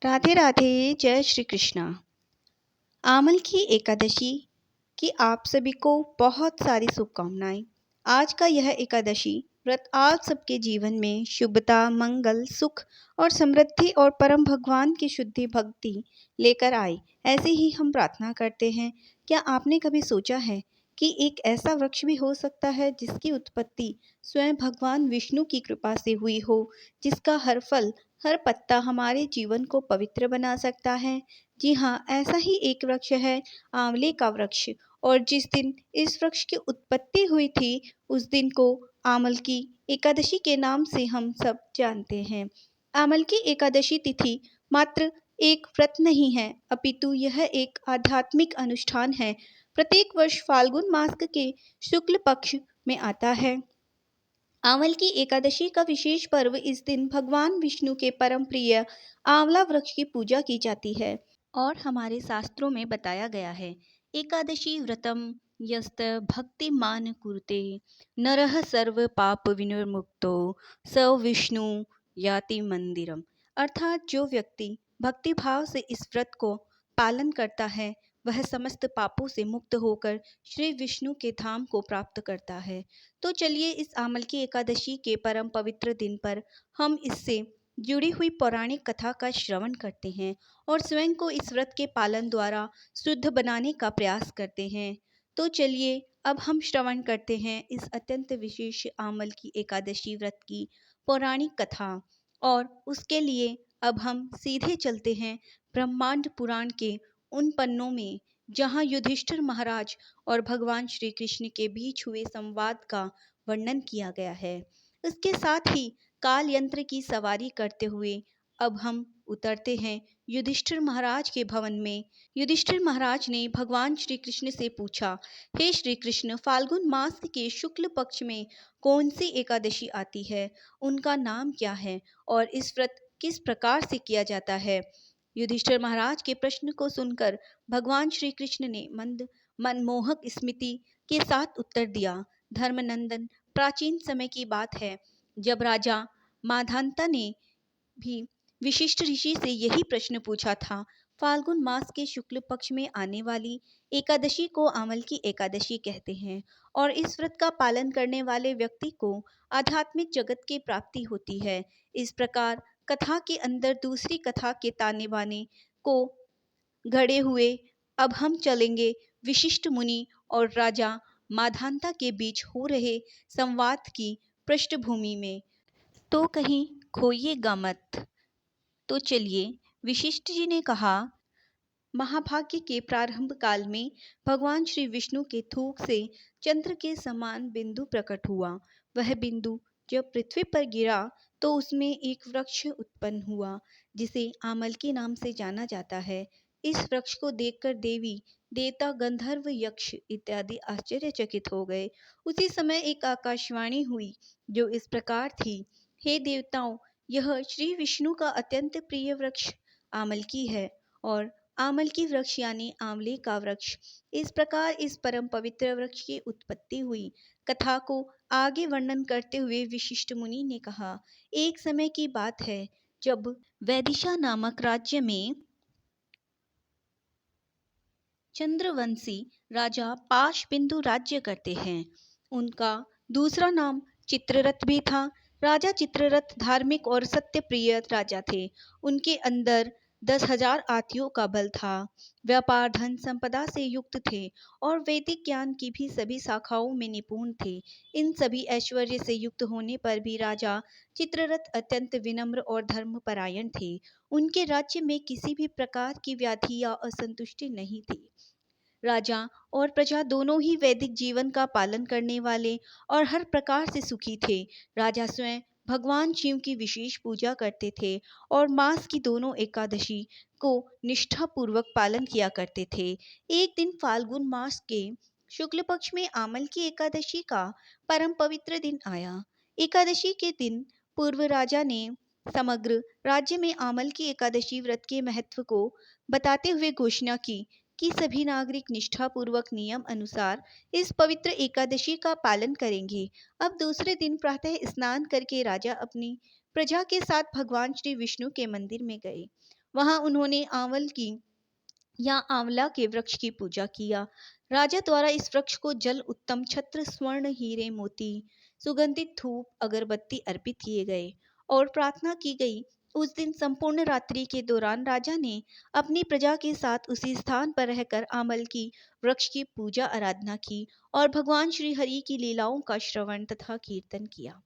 राधे राधे, जय श्री कृष्णा। आमल की एकादशी की आप सभी को बहुत सारी शुभकामनाएं। आज का यह एकादशी व्रत आप सबके जीवन में शुभता, मंगल, सुख और समृद्धि और परम भगवान की शुद्धि भक्ति लेकर आए, ऐसे ही हम प्रार्थना करते हैं। क्या आपने कभी सोचा है कि एक ऐसा वृक्ष भी हो सकता है जिसकी उत्पत्ति स्वयं भगवान विष्णु की कृपा से हुई हो, जिसका हर फल, हर पत्ता हमारे जीवन को पवित्र बना सकता है। जी हाँ, ऐसा ही एक वृक्ष है आंवले का वृक्ष। और जिस दिन इस वृक्ष की उत्पत्ति हुई थी, उस दिन को आमल की एकादशी के नाम से हम सब जानते हैं। आमल की एकादशी तिथि मात्र एक व्रत नहीं है, अपितु यह एक आध्यात्मिक अनुष्ठान है। प्रत्येक वर्ष फाल्गुन मास के शुक्ल पक्ष में आता है। आंवल की एकादशी का विशेष पर्व इस दिन भगवान विष्णु के परम प्रिय आंवला वृक्ष की पूजा की जाती है। और हमारे शास्त्रों में बताया गया है, एकादशी व्रतम यस्त भक्तिमान कुरुते नरः सर्व पाप विनिर्मुक्तो स विष्णु याति मंदिरम। अर्थात जो व्यक्ति भक्तिभाव से इस व्रत को पालन करता है, वह समस्त पापों से मुक्त होकर श्री विष्णु के धाम को प्राप्त करता है। तो चलिए इस आमल की एकादशी के परम पवित्र दिन पर हम इससे जुड़ी हुई पौराणिक कथा का श्रवण करते हैं और स्वयं को इस व्रत के पालन द्वारा शुद्ध बनाने का प्रयास करते हैं। तो चलिए अब हम श्रवण करते हैं इस अत्यंत विशेष आमल की एकादशी व्रत की पौराणिक कथा। और उसके लिए अब हम सीधे चलते हैं ब्रह्मांड पुराण के उन पन्नों में, जहाँ युधिष्ठिर महाराज और भगवान श्री कृष्ण के बीच हुए संवाद का वर्णन किया गया है। इसके साथ ही काल यंत्र की सवारी करते हुए अब हम उतरते हैं युधिष्ठिर महाराज के भवन में। युधिष्ठिर महाराज ने भगवान श्री कृष्ण से पूछा, हे श्री कृष्ण, फाल्गुन मास के शुक्ल पक्ष में कौन सी एकादशी आती है, उनका नाम क्या है और इस व्रत किस प्रकार से किया जाता है। युधिष्ठिर महाराज के प्रश्न को सुनकर भगवान श्री कृष्ण ने मंद मनमोहक स्मृति के साथ उत्तर दिया, धर्मनंदन, प्राचीन समय की बात है जब राजा माधांता ने भी विशिष्ट ऋषि से यही प्रश्न पूछा था। फाल्गुन मास के शुक्ल पक्ष में आने वाली एकादशी को आमल की एकादशी कहते हैं और इस व्रत का पालन करने वाले व्यक्ति को आध्यात्मिक जगत की प्राप्ति होती है। इस प्रकार कथा के अंदर दूसरी कथा के ताने बाने को गढ़े हुए अब हम चलेंगे विशिष्ट मुनि और राजा माधांता के बीच हो रहे संवाद की पृष्ठभूमि में। तो कहीं खोइएगा मत। तो चलिए, विशिष्ट जी ने कहा, महाभाग्य के प्रारंभ काल में भगवान श्री विष्णु के थूक से चंद्र के समान बिंदु प्रकट हुआ। वह बिंदु जब पृथ्वी पर गिरा तो उसमें एक वृक्ष उत्पन्न हुआ जिसे आमल के नाम से जाना जाता है। इस वृक्ष को देखकर देवी देवता गंधर्व यक्ष इत्यादि आश्चर्यचकित हो गए। उसी समय एक आकाशवाणी हुई जो इस प्रकार थी, हे देवताओं, यह श्री विष्णु का अत्यंत प्रिय वृक्ष आमल की है और आमल की वृक्ष यानी आंवले का वृक्ष। इस प्रकार इस परम पवित्र वृक्ष की उत्पत्ति हुई। कथा को आगे वर्णन करते हुए विशिष्ट मुनि ने कहा, एक समय की बात है जब वैदिशा नामक राज्य में चंद्रवंशी राजा पाशबिंदु राज्य करते हैं। उनका दूसरा नाम चित्ररथ भी था। राजा चित्ररथ धार्मिक और सत्यप्रिय राजा थे। उनके अंदर 10,000 हाथियों का बल था। व्यापार धन संपदा से युक्त थे और वैदिक ज्ञान की भी सभी शाखाओं में निपुण थे। इन सभी ऐश्वर्य से युक्त होने पर भी राजा चित्ररथ अत्यंत विनम्र और धर्मपरायण थे। उनके राज्य में किसी भी प्रकार की व्याधि या असंतुष्टि नहीं थी। राजा और प्रजा दोनों ही वैदिक जीवन का पालन करने वाले और हर प्रकार से सुखी थे। राजा स्वयं भगवान शिव की विशेष पूजा करते थे और मास की दोनों एकादशी को निष्ठापूर्वक पालन किया करते थे। एक दिन फाल्गुन मास के शुक्ल पक्ष में आमल की एकादशी का परम पवित्र दिन आया। एकादशी के दिन पूर्व राजा ने समग्र राज्य में आमल की एकादशी व्रत के महत्व को बताते हुए घोषणा की कि सभी नागरिक निष्ठापूर्वक नियम अनुसार इस पवित्र एकादशी का पालन करेंगे। अब दूसरे दिन प्रातः स्नान करके राजा अपनी प्रजा के साथ भगवान श्री विष्णु के मंदिर में गए वहाँ उन्होंने आंवल की या आंवला के वृक्ष की पूजा किया। राजा द्वारा इस वृक्ष को जल, उत्तम छत्र, स्वर्ण, हीरे, मोती, सुगंधित धूप, अगरबत्ती अर्पित किए गए और प्रार्थना की गई। उस दिन संपूर्ण रात्रि के दौरान राजा ने अपनी प्रजा के साथ उसी स्थान पर रहकर आंवल की वृक्ष की पूजा आराधना की और भगवान श्री हरि की लीलाओं का श्रवण तथा कीर्तन किया।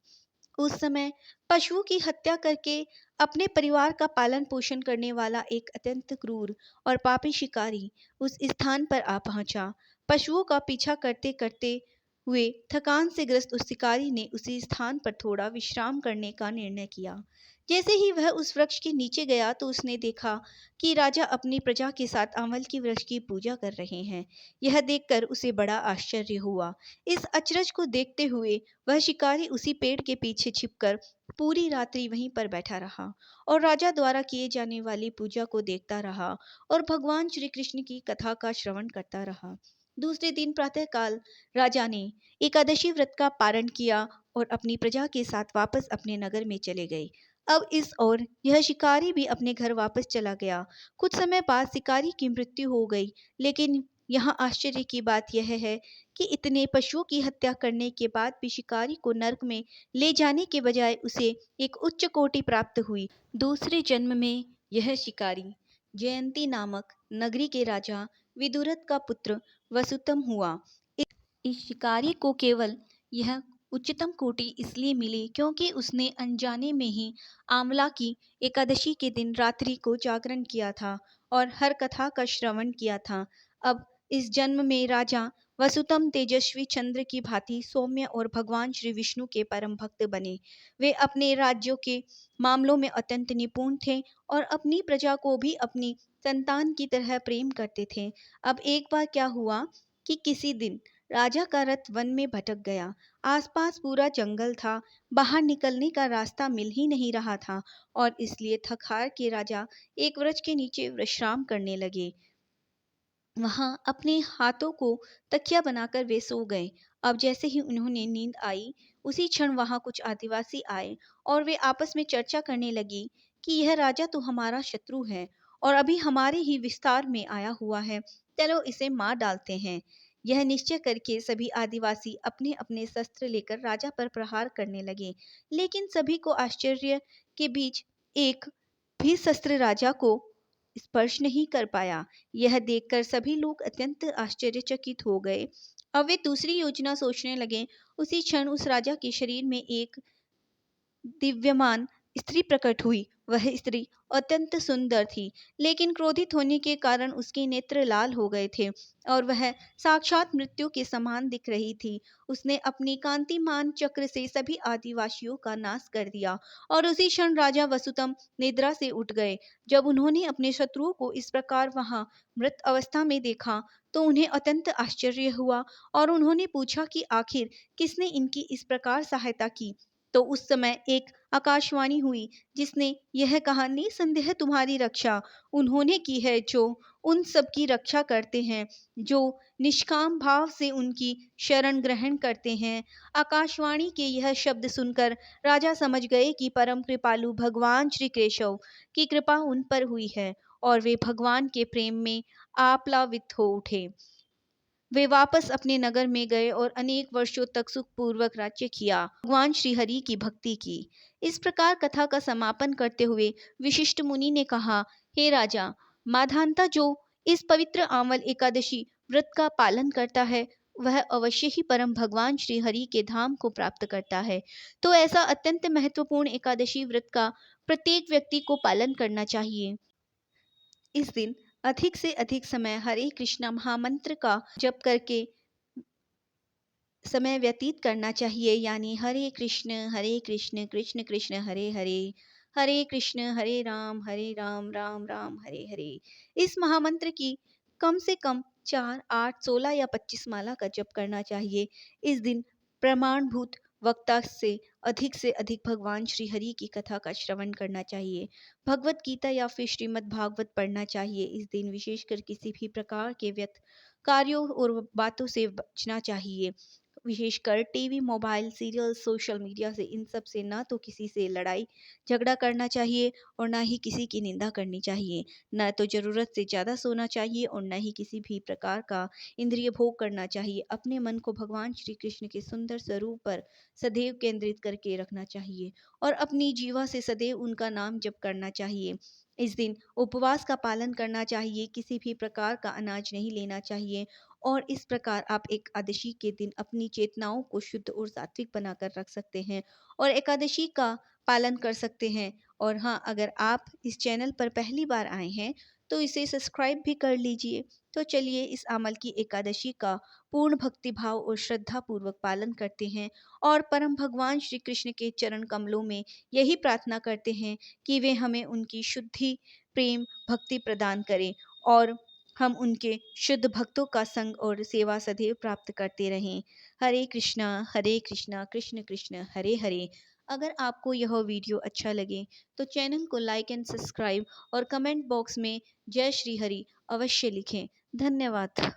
उस समय पशुओं की हत्या करके अपने परिवार का पालन पोषण करने वाला एक अत्यंत क्रूर और पापी शिकारी उस स्थान पर आ पहुंचा। पशुओं का पीछा करते करते हुए थकान से ग्रस्त उस शिकारी ने उसी स्थान पर थोड़ा विश्राम करने का निर्णय किया। जैसे ही वह उस वृक्ष के नीचे गया तो उसने देखा कि राजा अपनी प्रजा के साथ आंवल की वृक्ष की पूजा कर रहे हैं। यह देखकर उसे बड़ा आश्चर्य हुआ। इस अचरज को देखते हुए वह शिकारी उसी पेड़ के पीछे छिपकर पूरी रात्रि वहीं पर बैठा रहा और राजा द्वारा किए जाने वाली पूजा को देखता रहा और भगवान श्री कृष्ण की कथा का श्रवण करता रहा। दूसरे दिन प्रातःकाल राजा ने एकादशी व्रत का पारण किया और अपनी प्रजा के साथ वापस अपने नगर में चले गए। अब इस ओर यह शिकारी भी अपने घर वापस चला गया। कुछ समय बाद शिकारी की मृत्यु हो गई, लेकिन यहाँ आश्चर्य की बात यह है कि इतने पशुओं की हत्या करने के बाद भी शिकारी को नरक में ले जाने के बजाय उसे एक उच्च कोटि प्राप्त हुई। दूसरे जन्म में यह शिकारी जयंती नामक नगरी के राजा विदुरथ का पुत्र वसुतम हुआ। इस शिकारी को केवल यह उच्चतम कोटि इसलिए मिली क्योंकि उसने अनजाने में ही आंवला की एकादशी के दिन रात्रि को जागरण किया था और हर कथा का श्रवण किया था। अब इस जन्म में राजा वसुतम तेजस्वी चंद्र की भांति सौम्य और भगवान श्री विष्णु के परम भक्त बने। वे अपने राज्यों के मामलों में अत्यंत निपुण थे और अपनी प्रजा को भी अपनी संतान की तरह प्रेम करते थे। अब एक बार क्या हुआ कि किसी दिन राजा का रथ वन में भटक गया। आसपास पूरा जंगल था, बाहर निकलने का रास्ता मिल ही नहीं रहा था और इसलिए थक हार के राजा एक वृक्ष के नीचे विश्राम करने लगे। वहां अपने हाथों को तकिया बनाकर वे सो गए। अब जैसे ही उन्होंने नींद आई, उसी क्षण वहां कुछ आदिवासी आए और वे आपस में चर्चा करने लगी कि यह राजा तो हमारा शत्रु है और अभी हमारे ही विस्तार में आया हुआ है। चलो इसे मार डालते हैं। यह निश्चय करके सभी आदिवासी अपने अपने शस्त्र लेकर राजा पर प्रहार करने लगे, लेकिन सभी को आश्चर्य के बीच एक भी शस्त्र राजा को स्पर्श नहीं कर पाया। यह देखकर सभी लोग अत्यंत आश्चर्यचकित हो गए। अब वे दूसरी योजना सोचने लगे। उसी क्षण उस राजा के शरीर में एक दिव्यमान स्त्री प्रकट हुई। वह स्त्री अत्यंत सुंदर थी, लेकिन क्रोधित होने के कारण उसके नेत्र लाल हो गए थे और वह साक्षात मृत्यु के समान दिख रही थी। उसने अपनी कांतिमान चक्र से सभी आदिवासियों का नाश कर दिया और उसी क्षण राजा वसुतम निद्रा से उठ गए। जब उन्होंने अपने शत्रुओं को इस प्रकार वहां मृत अवस्था में देखा तो उन्हें अत्यंत आश्चर्य हुआ और उन्होंने पूछा कि आखिर किसने इनकी इस प्रकार सहायता की। तो उस समय एक आकाशवाणी हुई जिसने यह कहा, निसंदेह तुम्हारी रक्षा उन्होंने की है जो उन सब की रक्षा करते हैं जो निष्काम भाव से उनकी शरण ग्रहण करते हैं। आकाशवाणी के यह शब्द सुनकर राजा समझ गए कि परम कृपालु भगवान श्री केशव की कृपा उन पर हुई है और वे भगवान के प्रेम में आप्लावित हो उठे। वे वापस अपने नगर में गए और अनेक वर्षों तक सुखपूर्वक राज्य किया, भगवान श्री हरि की भक्ति की। इस प्रकार कथा का समापन करते हुए विशिष्ट मुनि ने कहा, हे राजा, माधानता जो इस पवित्र आंवल एकादशी व्रत का पालन करता है वह अवश्य ही परम भगवान श्री हरि के धाम को प्राप्त करता है। तो ऐसा अत्यंत महत्वपूर्ण एकादशी व्रत का प्रत्येक व्यक्ति को पालन करना चाहिए। इस दिन अधिक से अधिक समय हरे कृष्णा महामंत्र का जप करके समय व्यतीत करना चाहिए, यानी हरे कृष्ण कृष्ण कृष्ण हरे हरे, हरे कृष्ण हरे राम राम राम हरे हरे। इस महामंत्र की कम से कम 4, 8, 16 या 25 माला का जप करना चाहिए। इस दिन प्रमाणभूत वक्ता से अधिक भगवान श्री हरि की कथा का श्रवण करना चाहिए। भगवत गीता या फिर श्रीमद् भागवत पढ़ना चाहिए। इस दिन विशेषकर किसी भी प्रकार के व्यर्थ कार्यों और बातों से बचना चाहिए। विशेषकर TV, mobile, serial, social media से, इन सब से ना तो किसी से लड़ाई झगड़ा करना चाहिए और ना ही किसी की निंदा करनी चाहिए। ना तो ज़रूरत से ज़्यादा सोना चाहिए और ना ही किसी भी प्रकार का इंद्रिय भोग करना चाहिए। अपने मन को भगवान श्री कृष्ण के सुंदर स्वरूप पर सदैव केंद्रित करके रखना चाहिए और अपनी जीवा से सदैव उनका नाम जप करना चाहिए। इस दिन उपवास का पालन करना चाहिए, किसी भी प्रकार का अनाज नहीं लेना चाहिए और इस प्रकार आप एकादशी के दिन अपनी चेतनाओं को शुद्ध और सात्विक बनाकर रख सकते हैं और एकादशी का पालन कर सकते हैं। और हाँ, अगर आप इस चैनल पर पहली बार आए हैं तो इसे सब्सक्राइब भी कर लीजिए। तो चलिए इस आमल की एकादशी का पूर्ण भक्ति भाव और श्रद्धा पूर्वक पालन करते हैं और परम भगवान श्री कृष्ण के चरण कमलों में यही प्रार्थना करते हैं कि वे हमें उनकी शुद्धि, प्रेम, भक्ति प्रदान करें और हम उनके शुद्ध भक्तों का संग और सेवा सदैव प्राप्त करते रहें। हरे कृष्णा कृष्ण कृष्ण हरे हरे। अगर आपको यह वीडियो अच्छा लगे तो चैनल को लाइक एंड सब्सक्राइब और कमेंट बॉक्स में जय श्री हरि अवश्य लिखें। धन्यवाद।